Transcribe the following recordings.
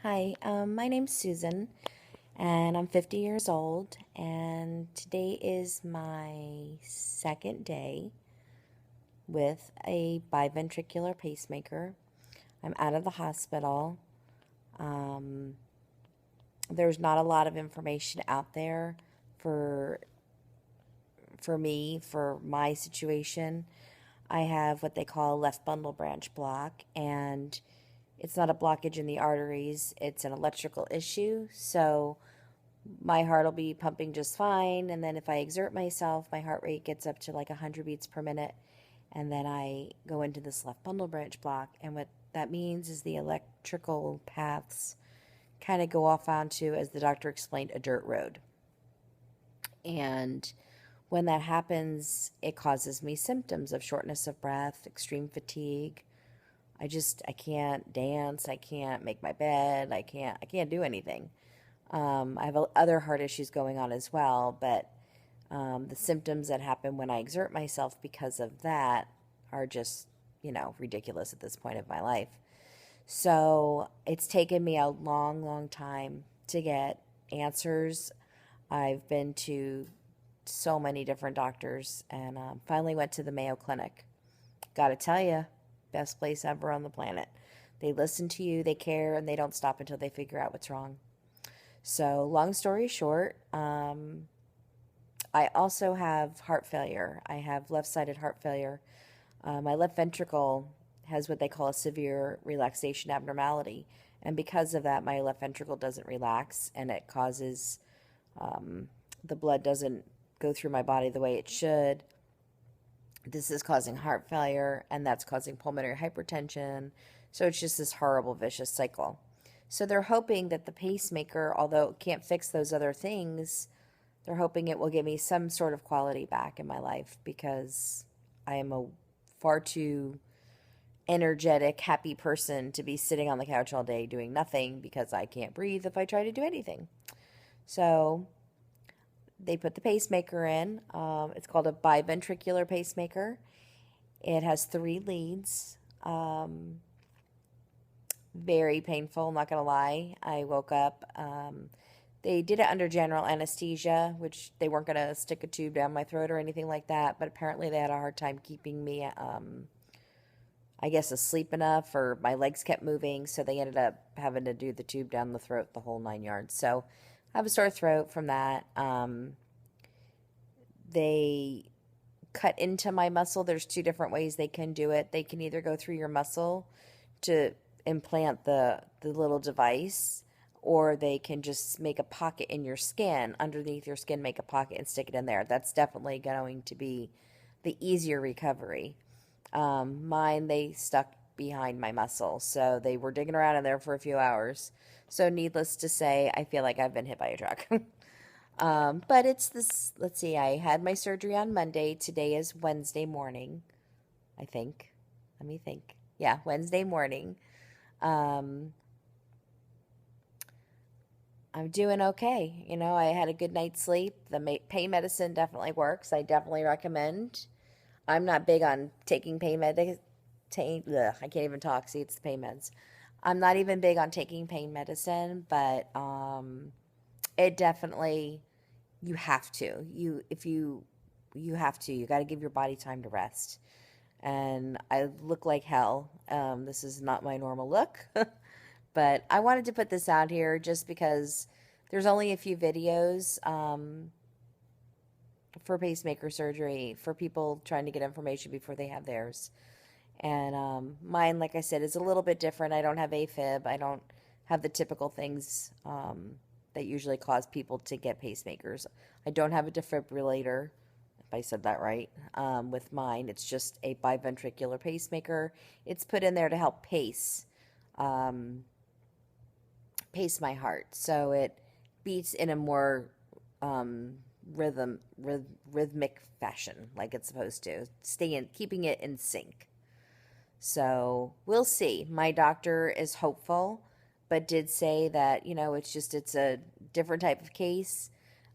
Hi, my name's Susan, and I'm 50 years old, and today is my second day with a biventricular pacemaker. I'm out of the hospital. Um, there's not a lot of information out there for for my situation. I have what they call a left bundle branch block, and it's not a blockage in the arteries, it's an electrical issue. So my heart will be pumping just fine. And then if I exert myself, my heart rate gets up to like 100 beats per minute. And then I go into this left bundle branch block. And what that means is the electrical paths kind of go off onto, as the doctor explained, a dirt road. And when that happens, it causes me symptoms of shortness of breath, extreme fatigue. I can't dance. I can't make my bed. I can't do anything. I have other heart issues going on as well, but the symptoms that happen when I exert myself because of that are just, ridiculous at this point of my life. So it's taken me a long, long time to get answers. I've been to so many different doctors and finally went to the Mayo Clinic. Gotta tell you, best place ever on the planet. They listen to you, they care, and they don't stop until they figure out what's wrong. So, long story short, I also have heart failure. I have left sided heart failure. My left ventricle has what they call a severe relaxation abnormality. And because of that, my left ventricle doesn't relax and it causes the blood doesn't go through my body the way it should. This is causing heart failure and that's causing pulmonary hypertension. So it's just this horrible, vicious cycle. So they're hoping that the pacemaker, although it can't fix those other things, they're hoping it will give me some sort of quality back in my life because I am a far too energetic, happy person to be sitting on the couch all day doing nothing because I can't breathe if I try to do anything. So they put the pacemaker in. It's called a biventricular pacemaker. It has 3 leads. Very painful, I'm not going to lie. I woke up. They did it under general anesthesia, which they weren't going to stick a tube down my throat or anything like that, but apparently they had a hard time keeping me, I guess, asleep enough, or my legs kept moving, so they ended up having to do the tube down the throat, the whole 9 yards. So I have a sore throat from that. They cut into my muscle. There's 2 different ways they can do it. They can either go through your muscle to implant the little device, or they can just make a pocket in your skin, underneath your skin, make a pocket and stick it in there. That's definitely going to be the easier recovery. Mine, they stuck behind my muscle, so they were digging around in there for a few hours. So needless to say, I feel like I've been hit by a truck. But it's this, let's see, I had my surgery on Monday. Today is Wednesday morning, I think. Let me think. Yeah, Wednesday morning. Um, I'm doing okay. I had a good night's sleep. The pain medicine definitely works. I definitely recommend. I'm not big on taking pain med. I can't even talk. See, it's the pain meds. I'm not even big on taking pain medicine, but it definitely, you have to. You have to. You got to give your body time to rest. And I look like hell. This is not my normal look. But I wanted to put this out here just because there's only a few videos for pacemaker surgery for people trying to get information before they have theirs. And mine, like I said, is a little bit different. I don't have AFib. I don't have the typical things that usually cause people to get pacemakers. I don't have a defibrillator, if I said that right, with mine. It's just a biventricular pacemaker. It's put in there to help pace my heart, so it beats in a more rhythmic fashion, like it's supposed to, keeping it in sync. So we'll see. My doctor is hopeful, but did say that it's a different type of case.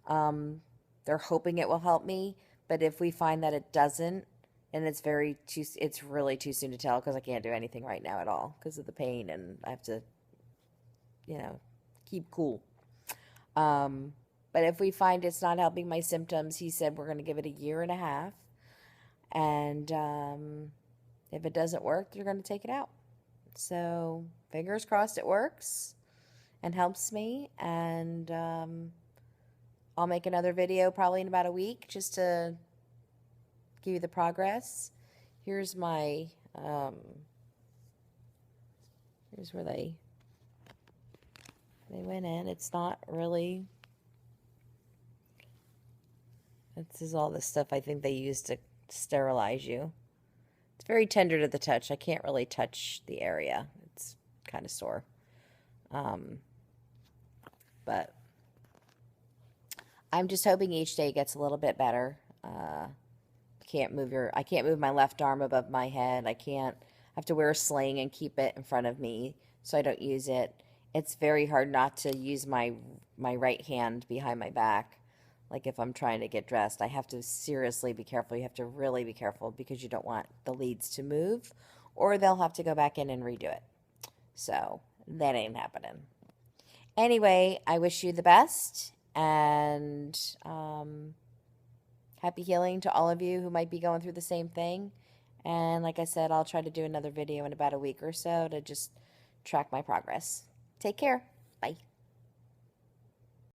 They're hoping it will help me, but if we find that it doesn't, and it's really too soon to tell because I can't do anything right now at all because of the pain, and I have to you know, keep cool. But if we find it's not helping my symptoms, he said we're going to give it a year and a half. And if it doesn't work, they're going to take it out. So fingers crossed it works and helps me. And I'll make another video probably in about a week just to give you the progress. Here's my, here's where they went in. It's not really, this is all the stuff I think they use to sterilize you. It's very tender to the touch. I can't really touch the area. It's kind of sore. But I'm just hoping each day gets a little bit better. I can't move my left arm above my head. I have to wear a sling and keep it in front of me so I don't use it. It's very hard not to use my right hand behind my back. Like if I'm trying to get dressed, I have to seriously be careful. You have to really be careful because you don't want the leads to move or they'll have to go back in and redo it. So that ain't happening. Anyway, I wish you the best and happy healing to all of you who might be going through the same thing. And like I said, I'll try to do another video in about a week or so to just track my progress. Take care.